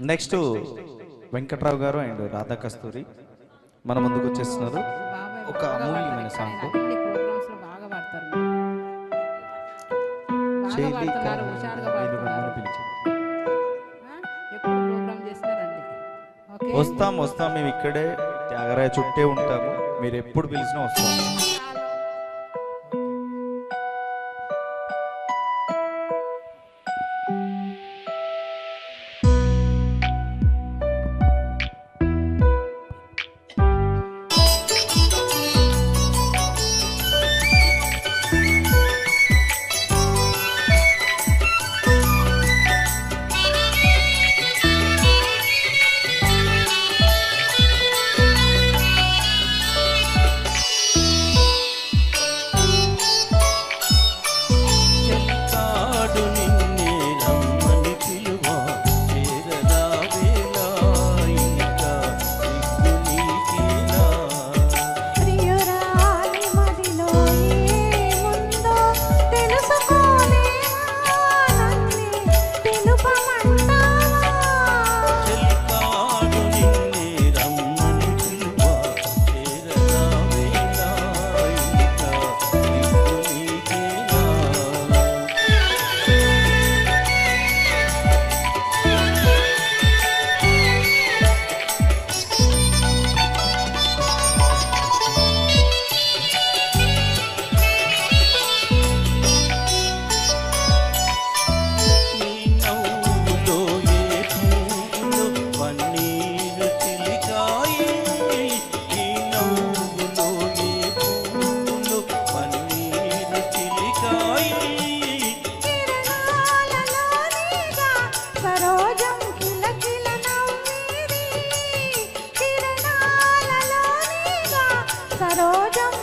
Next Venkatrao గారు and Radha కస్తూరి మన ముందుకు వచ్చేస్తున్నారు. ఒక అమూల్యమైన సాంగ్ వస్తాం వస్తాం మేము ఇక్కడే త్యాగరాయ చుట్టే ఉంటాము, మీరు ఎప్పుడు పిలిచినా వస్తాము. సరోజం